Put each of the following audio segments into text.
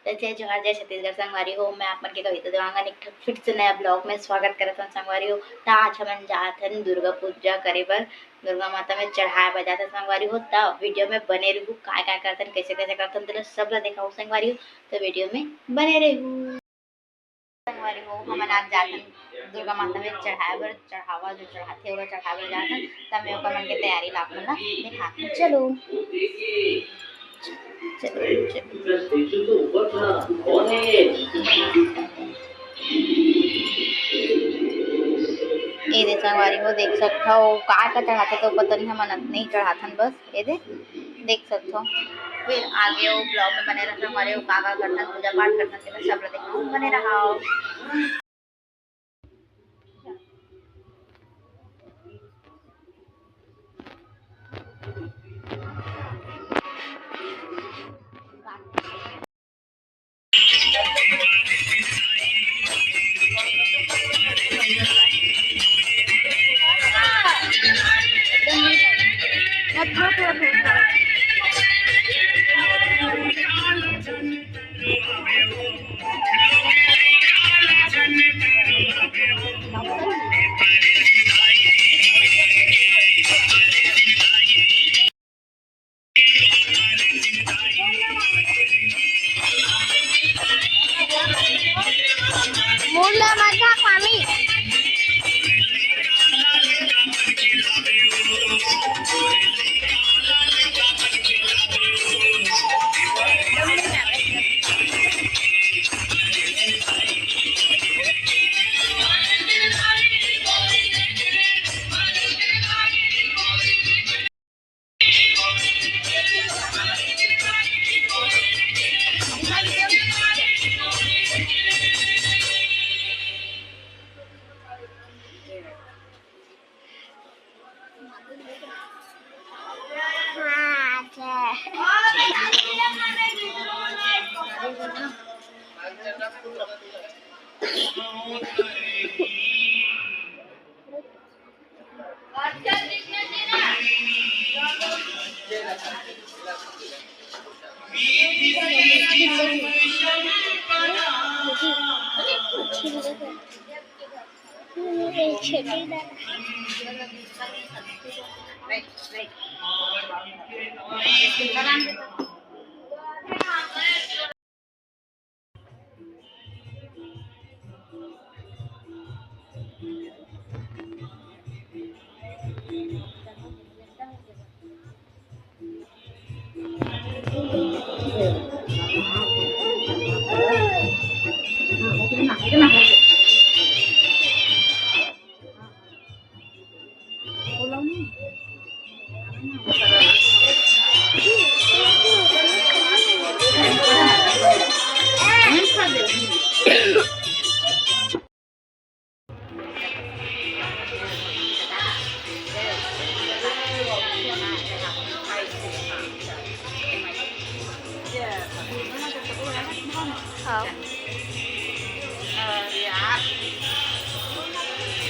तो जय जोहार जय छत्तीसगढ़ संगवारी हो। मैं आप मन के कविता देवांगन एक फिर से नया ब्लॉग में स्वागत करत हूं संगवारी हो। तो आज हमन जात हन दुर्गा पूजा करे बर दुर्गा माता में चढ़ाए बर जात हन संगवारी हो। तो वीडियो में बने रहू, काय काय करतन कैसे कैसे करतन तो सब ला दिखाऊं संगवारी हो। तो वीडियो में बने रहू संगवारी हो। हमन आज जात हन दुर्गा माता में चढ़ाए बर, चढ़ावा जो चढ़ाथे ओला चढ़ाए बर जात हन। तब मैं ओकर मन के तैयारी ला आपमन ला दिखात चलो स्टेशन तो ऊपर था, कौन है ये दे संगवारी हो। देख सकता हो का चढ़ाते तो पता नहीं, हमन नहीं चढ़ाथन बस ये देख सकते हो। फिर आगे वो ब्लॉग में बने रहते हमारे वो का करथन, पूजा पाठ करथन तो सब देखो बने रहा। मुर्ला मजा पानी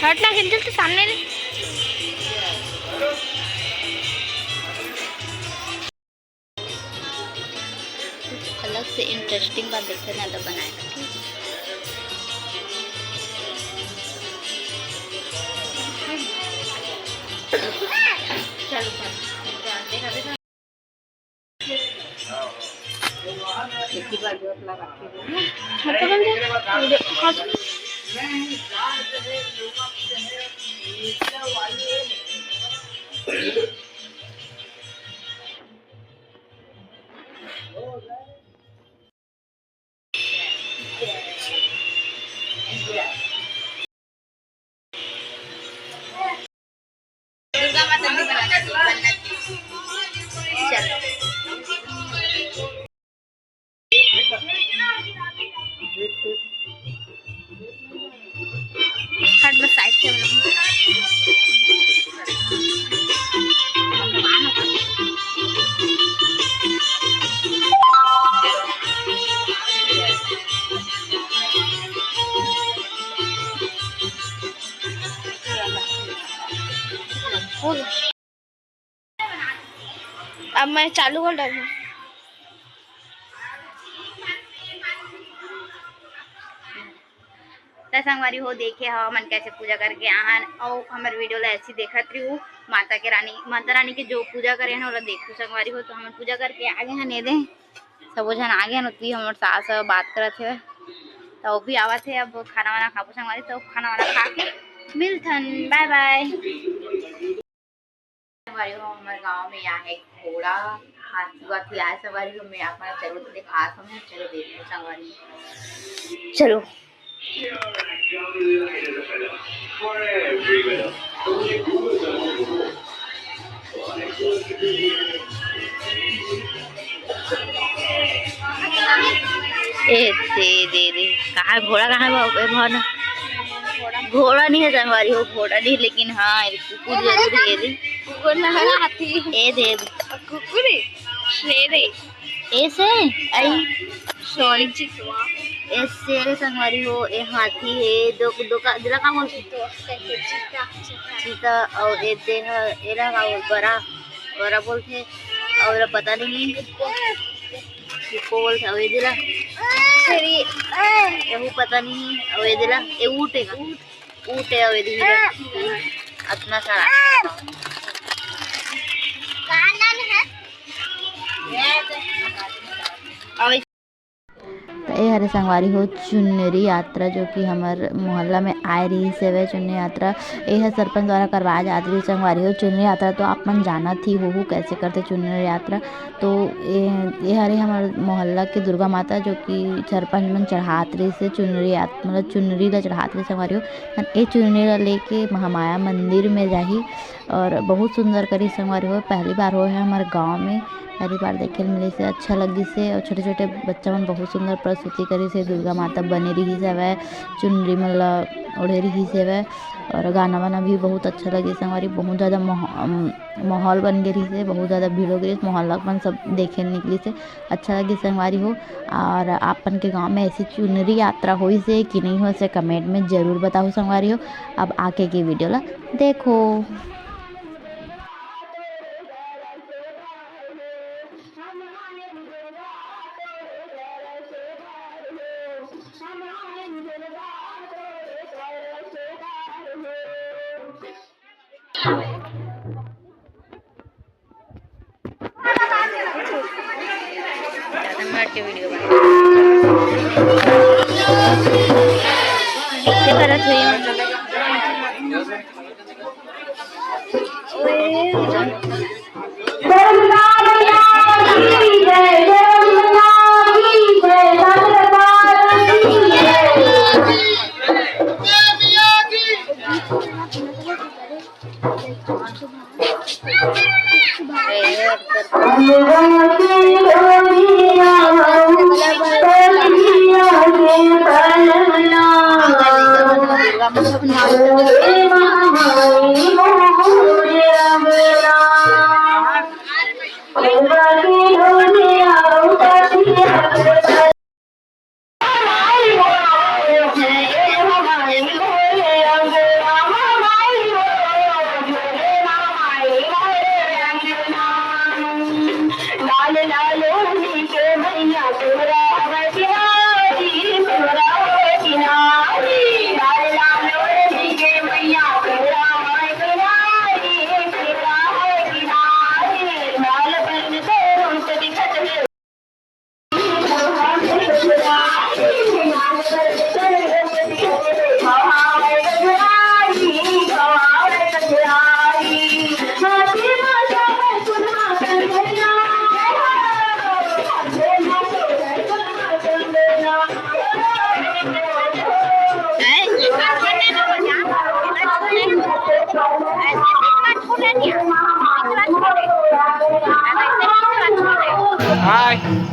हटना खिंचल तो सामने रे। कुछ अलग से इंटरेस्टिंग बात देखते ना तो बनाएगा ठीक। चलो देखा दुर्गा माता की बनना हट बस साइड से अब मैं चालू कर डालूं। तो संगवारी हो देखे हवा मन कैसे पूजा करके आहान और हमारे वीडियो ला ऐसी देखत रही हूँ माता रानी के जो पूजा करे हैं ओला देखू संगवारी हो। तो हम पूजा करके आगे हैं ने दे सब जन आगे हैं उतनी हमारे सास बात करत है तो वो भी आवत है। अब खाना वाना खाबो संगवारी तो खाना वाना खा के मिलथन बाय बाय। संगवारी हो हमारे गाँव में यहाँ है घोड़ा हाथी वाथी आए संगवारी हो मैं अपना जरूर दिखा हूँ। चलो देखो संगवारी चलो ए दे कहाँ घोड़ा कहाँ भावना घोड़ा नहीं है संगवारी हो घोड़ा नहीं लेकिन हाँ कुकुर जरूर है रे कुकुर ना है हाथी ए दे कुकुर शेर ऐसे आई सॉरी चिकवा ए शेर संगवारी हो ए हाथी है दो दो का दिला का बोल चीता और ए दे एरा का बड़ा बड़ा बोलते और पता नहीं किसको बोलते और ये दिला ये पता नहीं और ये दिला ये ऊँट है और ये दिला अपना सारा तो ये हरे संगवारी हो चुनरी यात्रा जो कि हमारे मोहल्ला में आए रही से वे चुनरी यात्रा यह सरपंच द्वारा करवाया जाती रही संगवारी हो। चुनरी यात्रा तो आप मन जाना थी हो कैसे करते चुनरी यात्रा। तो ये हरे हमारे मोहल्ला की दुर्गा माता जो कि सरपंच मन चढ़ात रही से चुनरी यात्रा मतलब चुनरी ला चढ़ात रही संगवारी हो। ये चुनरी ला लेके महामाया मंदिर में जाही और बहुत सुंदर करी संगवारी हो। पहली बार हो है हमारे गाँव में पहली बार देखे मिले से अच्छा लगी से और छोटे छोटे बच्चा मन बहुत सुंदर प्रस्तुति करी से दुर्गा माता बने रही से वह चुनरी मला ओढ़े रही से वह और गाना वाना भी बहुत अच्छा लगे संगवारी। बहुत ज़्यादा माहौल बन गई से बहुत ज़्यादा भीड़ हो गई मोहल्ला अपन सब देखे निकली से अच्छा लगी संगवारी हो। और आपन के गांव में ऐसी चुनरी यात्रा हुई से कि नहीं हो से कमेंट में ज़रूर बताओ संगवारी हो। अब आके की वीडियो ला देखो। वीडियो करत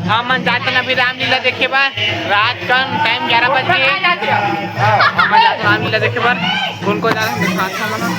हम जाते अभी रामलीला देखे बार रात का टाइम 11 बजे हम जाते रामलीला देखे बार कौन को जा रहा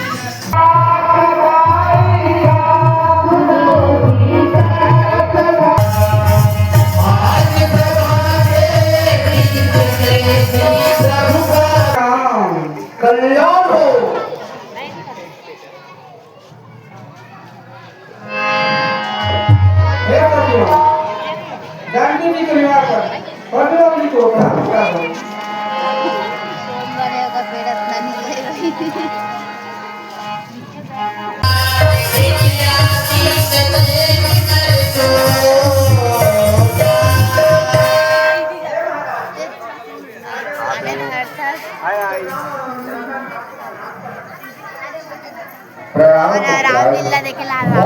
रामलीला देखील आला.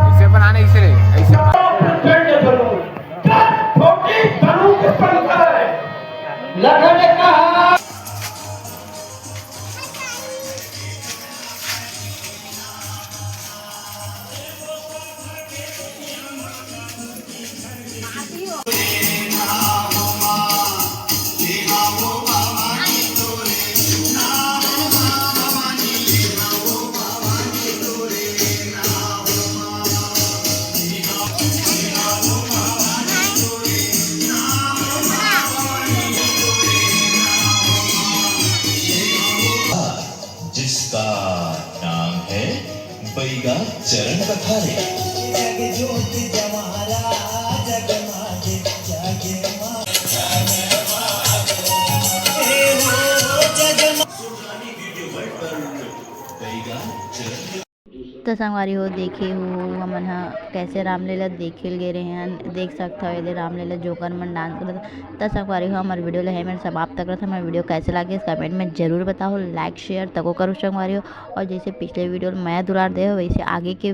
इसे बनाने इसे ऐसे जिसका नाम है बैगा चरण पठारे। तो संगवारी हो देखे हो हमन ह कैसे रामलीला देखे गे रहे हैं, देख सकते हो ये रामलीला जोकर मन डांस करत. तो संगवारी हो हमारे वीडियो ला मैं समाप्त करत. हमारे वीडियो कैसे लगे कमेंट में जरूर बताओ, लाइक शेयर तको करो संगवारी हो. और जैसे पिछले वीडियो में मैं दुलार दे हो वैसे आगे के